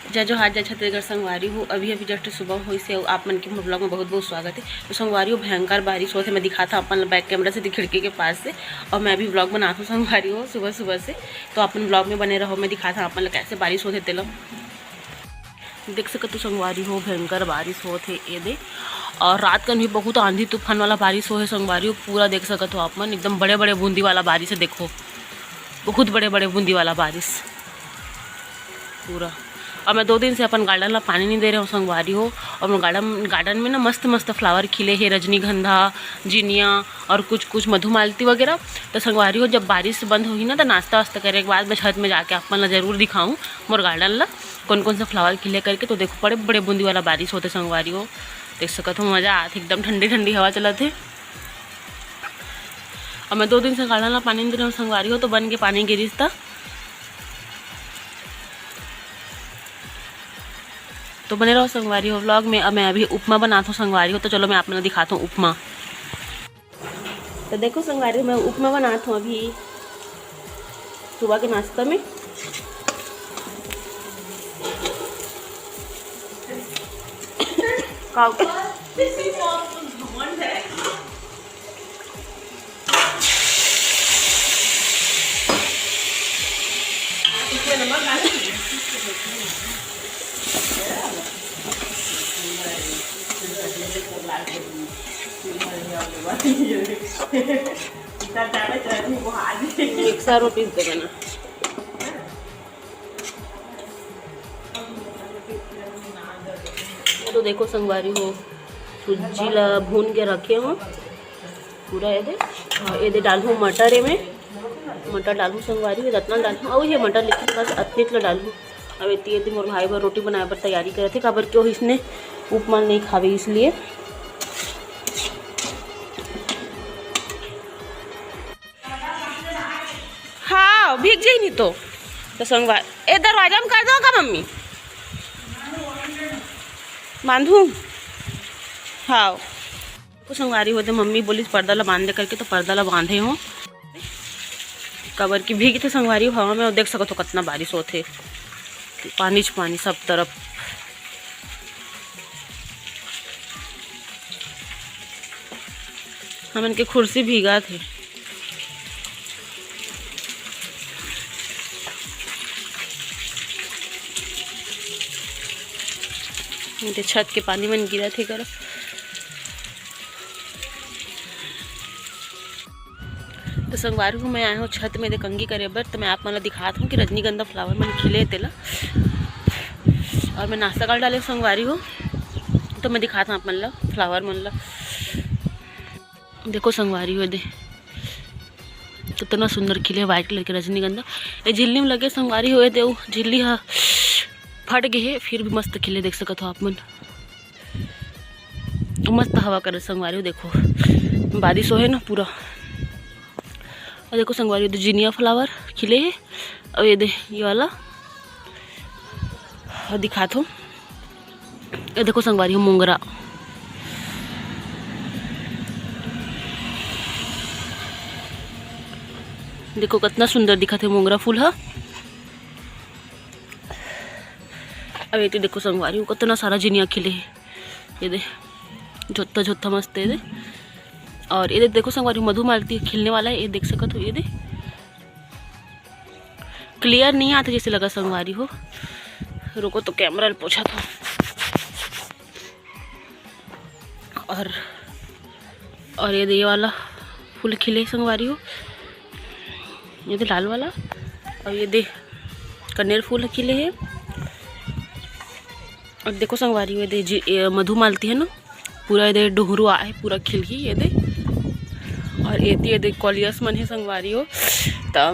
जय जो हाथ जय छत्तीसगढ़ संगवारी हूँ। अभी अभी जस्ट सुबह हुई से आप मन के मोर ब्लॉग में बहुत बहुत स्वागत है। तो संगवारी हूँ भयंकर बारिश होते मैं दिखाता अपन बैक कैमरा से खिड़की के पास से, और मैं अभी ब्लॉग बनाता हूँ संगवारी हो सुबह सुबह से। तो अपन ब्लॉग में बने रहो, मैं दिखाता अपन कैसे बारिश होते तेलो देख सकते तो संगवारी हो भयंकर बारिश होते ये दे। और रात का भी बहुत आंधी तूफान वाला बारिश हो है संगवारी हो, पूरा देख सकते हो आप मन एकदम बड़े बड़े बूंदी वाला बारिश है। देखो बहुत बड़े बड़े बूंदी वाला बारिश पूरा। और मैं 2 दिन से अपन गार्डन ला पानी नहीं दे रहे हूँ संगवारी हो। और मैं गार्डन में ना मस्त मस्त फ्लावर खिले हैं, रजनीगंधा, जिनिया और कुछ मधुमालती वगैरह। तो संगवारी हो जब बारिश बंद होगी ना तो नाश्ता वास्ता करने के बाद मैं छत में जाके अपन ला जरूर दिखाऊँ मोर गार्डन ला कौन कौन से फ्लावर खिले करके। तो देखो बड़े बड़े बूंदी वाला बारिश होते संगवारी हो, देख सकते हो मज़ा आते, एकदम ठंडी ठंडी हवा चलते। और मैं 2 दिन से गार्डन ला पानी नहीं दे रहा हूँ संगवारी हो, तो बन के पानी गिरिस था। तो बने रहो संगवारी हो व्लॉग में। अब मैं अभी उपमा बनाता हूँ संगवारी हो, तो चलो मैं आप लोगों को दिखाता हूँ उपमा। तो देखो संगवारी हो मैं उपमा बनाता हूँ अभी सुबह के नाश्ता में। मिक्सर और पीस देगा ना। तो देखो संगवारी हो सूजी ला भून के रखे हो पूरा ये दे डालूँ मटर में, मटर डालूँ संगवारी हो रत्ना डालूँ और ये मटर लेकिन बस अतने ला डालूँ। अब इतनी मोर भाई बार रोटी बनाए पर तैयारी करे थे काबर क्यों इसने उपमा नहीं खावे इसलिए। हाँ भीग जाई नहीं तो संगवार ए दरवाजा में कर दो का मम्मी बांधू। हाँ तो संगवारी होते मम्मी बोली पर्दा ला बांध दे करके, तो पर्दा ला बांधे हो कबर की भीग थे संगवारी हवा में। और देख सको तो कितना बारिश होते, पानी सब तरफ। हम इनके कुर्सी भीगा थे। छत के पानी में गिरा थे कर। तो संगवारी को मैं आया हूँ छत में कंगी करे बर, तो मैं आप मतलब दिखाता हूँ कि रजनीगंधा फ्लावर मन खिले तेला। और मैं नाश्ता कर डाले संगवारी हो, तो मैं दिखाता हूँ आप मन फ्लावर मन ला। देखो संगवारी हो दे कितना सुंदर खिले व्हाइट कलर के रजनीगंधा। ये झिल्ली में लगे संगवारी हो दे झिल्ली हा फट गए है, फिर भी मस्त खिले देख सकते हो आप मन। मस्त हवा करे संगवारी हो, देखो बारिश हो है ना पूरा। और देखो संगवारी हो जिनिया फ्लावर खिले है। और ये दे ये वाला और दिखा दो, ये देखो संगवारी हो मोंगरा। देखो कितना सुंदर दिखा थे मोंगरा फूल है। अब ये देखो संगवारी हो कितना सारा जिनिया खिले है, ये दे झोत्ता झोत्ता मस्त है दे। और ये देखो संगवारी मधुमालती खिलने वाला है, ये देख सकते हो। ये दे क्लियर नहीं आता जैसे लगा संगवारी हो, रुको तो कैमरा पोछा था। और ये वाला फूल खिले संगवारी हो, ये दे लाल वाला। और ये दे कनेर फूल खिले है। और देखो संगवारी ये दे मधुमालती है ना पूरा, ये दे डुहरू आए पूरा खिल गई ये दे। और ये दे कॉलियस मन है संगवारी हो, तो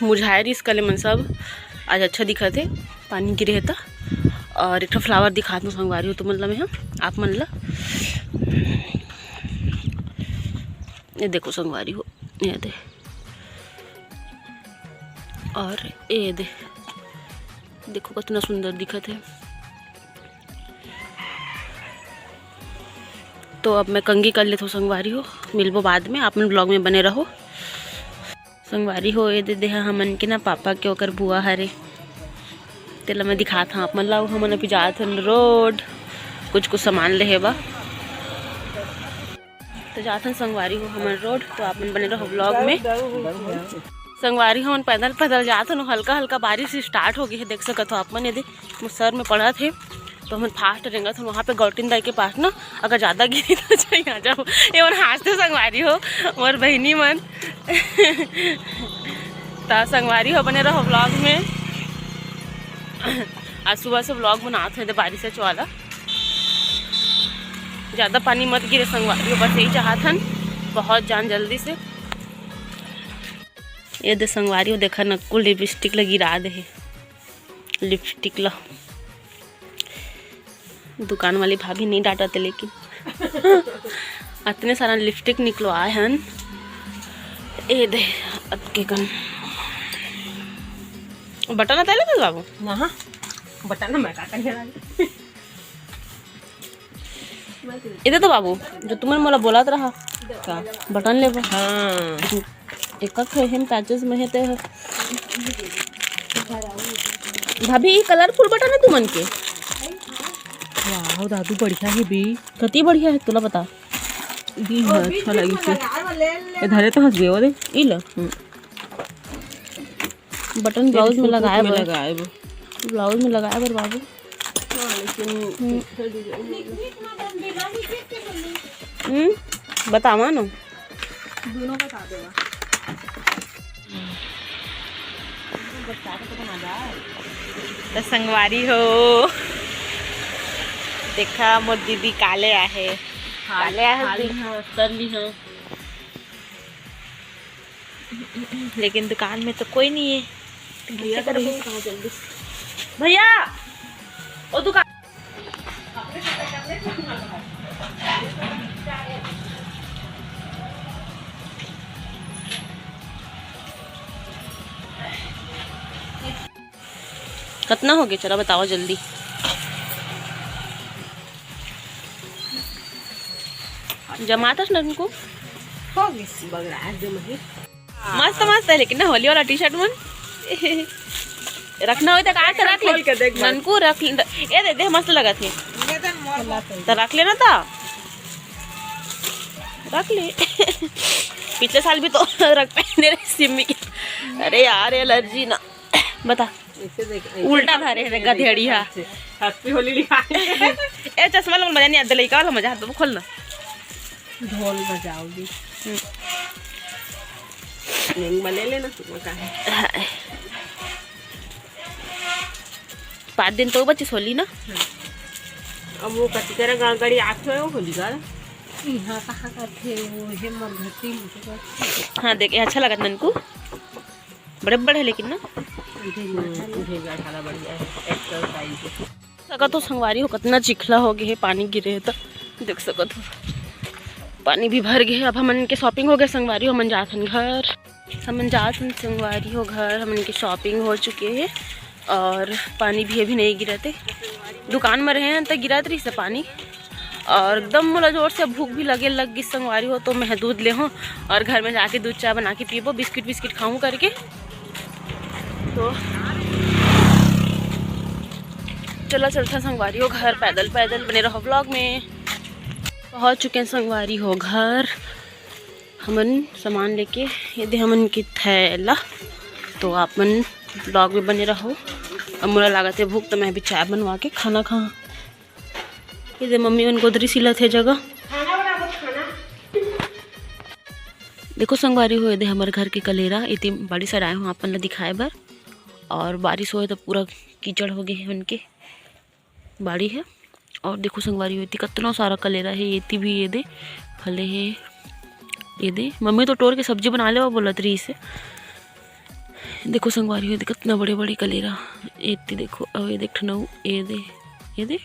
मुरझाए रही इसका मन सब आज अच्छा दिखा थे पानी गिरे था। और एक फ्लावर दिखा दूँ संगवारी हो तो मतलब मैं आप मन ला ये देखो संगवारी हो ये दे। और ये दे देखो कितना सुंदर दिखत है। तो अब मैं कंगी कर लेता हूँ संगवारी हो, मिलबो बाद में, आप मन ब्लॉग में बने रहो। संगवारी हो ये दे हमन के ना पापा के ओकर बुआ हरे तेला मैं दिखाता हूँ आप मन ला। हमन अभी जात हन रोड कुछ सामान ले बा, तो जात हन संगवारी हो हमन रोड। तो आप मन बने रहो व्लॉग में। संगवारी हमन पैदल पैदल जात हन, हल्का हल्का बारिश स्टार्ट हो गई है, देख सकत हो आप मन। यदि सर में पड़ा थे तो हम फास्ट रेंगत हन वहाँ पे गौटिन दाई के पास ना। अगर ज़्यादा गिरी तो चाहिए आ जाओ। ये मन हंसते संगवारी हो मोर बहनी मन। तो संगवारी हो बने रहो व्लॉग में। आज सुबह से व्लॉग बनाते हैं बारिश वाला। ज़्यादा पानी मत गिरे संगवारी हो, बस यही चाहत हन बहुत जान जल्दी से। ये दे संगवारी हो देखा नक्कू लिपस्टिक ला गिरा दे है। लिपस्टिक ला दुकान वाली भाभी नहीं डांटते, लेकिन इतने सारा लिपस्टिक निकलो आए हन। ये दे अतके कन बटन आता है बाबू ना, बटन मैं का करने इधर तो बाबू जो तुमने मोला बोला रहा का बटन ले। हाँ एक हम पैचेस में है ते भाभी कलरफुल बटन है तुमन के। वाह दादू बढ़िया है बी, कति बढ़िया है तुला बता दी है। अच्छा लगी से धरे तो हंस गए दे ई ल बटन ब्लाउज में लगाए ब्लाउज में लगाए बर बाबू। बतावा ना दोनों बता देवा। तो संगवारी हो देखा मोर दीदी काले आहे लेकिन दुकान में तो कोई नहीं है। जल्दी भैया ओ दुकान कितना हो गया चलो बताओ जल्दी। जमाता ना उनको हो गई मस्त मस्त है, लेकिन ना होली वाला टी शर्ट मन रखना हो तो कहाँ से रख ले ननको रख ये दे दे मस्त लगा थे तो रख लेना था रख ले। पिछले साल भी तो रख पहने रहे सिमी की। अरे यार एलर्जी ना बता उल्टा था रे गधेड़ी। हाँ हैप्पी होली लिखा ए चश्मा लग मजा नहीं आता लइका वाला मजा आता खोलना ढोल बजाओगी ले लेना है 5 दिन तो बच्चे होली ना। अब वो कति तरह गाड़ी आते हो होली का यहाँ कहाँ करते वो है मरघटी। हाँ देख अच्छा लगा ननको बड़े बड़े है लेकिन ना सका तो संगवारी हो कितना चिखला हो गया है, पानी गिरे है तो देख सको तो पानी भी भर गए। अब हमन के शॉपिंग हो गए संगवारी हो, हमन जात हन घर। हमन जात हन संगवारी हो घर, हमन की शॉपिंग हो चुके है और पानी भी अभी नहीं गिरा थे। दुकान में रहे हैं तो गिरा रही से पानी और एकदम मोला जोर से भूख भी लग गई संगवारी हो। तो मैं दूध ले हूँ और घर में जाके दूध चाय बना के पीबो, बिस्किट खाऊँ करके। तो चला चलता संगवारी हो घर, पैदल पैदल बने रहो व्लॉग में। पहुँच चुके हैं संगवारी हो घर। हमन सामान लेके ये दे हमन की थैला। तो आप मन व्लॉग में बने रहो। अब मोला लागत है भूख तो मैं भी चाय बनवा के खाना खा। ये दे मम्मी मन गोदरी सिलत है जगह। देखो संगवारी हो दे हमारे घर के कलेरा इतनी बड़ी सर आए हूँ अपन ला दिखाए बर। और बारिश हो तो पूरा कीचड़ हो गए है उनके बाड़ी है। और देखो संगवारी हो कितना सारा कलेरा है। ये भी ये दे फले है ये दे मम्मी तो टोर के सब्जी बना ले बोलत रही इसे। देखो संगवारी हो कितना बड़े बड़े कलेरा इतनी देखो। अब ये देख ठनऊ ये दे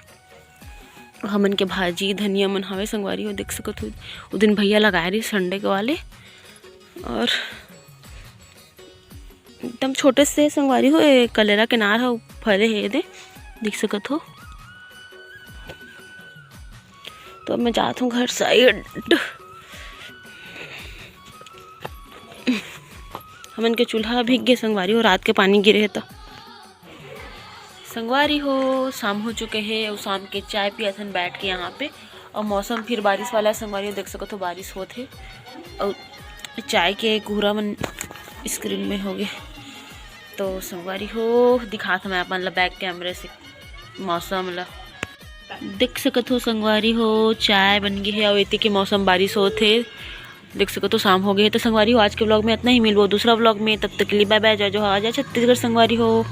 हमन के भाजी धनिया मन हवे संगवारी हो देख सकत हो। उस दिन भैया लगाए रही संडे के वाले और एकदम छोटे से संगवारी हो कलेरा के नार हो फले है ये दे देख सकत हो। तो अब मैं जाता हूँ घर साइड। हमन के चूल्हा भीग गए संगवारी हो, रात के पानी गिरे है तो संगवारी हो शाम हो चुके हैं और शाम के चाय पिया थन बैठ के यहाँ पे। और मौसम फिर बारिश वाला संगवारी हो, देख सको तो बारिश होते और चाय के कोहरा मन स्क्रीन में हो गए। तो संगवारी हो दिखा था मैं अपन ला बैक कैमरे से मौसम ला देख सकत हो। संगवारी हो चाय बन गई है और इतने के मौसम बारिश होते देख सको तो शाम हो गई है। तो संगवारी हो आज के व्लॉग में इतना ही, मिलबो दूसरा व्लॉग में, तब तक के लिए बाय बाय। जय जोहार, जय छत्तीसगढ़ संगवारी हो।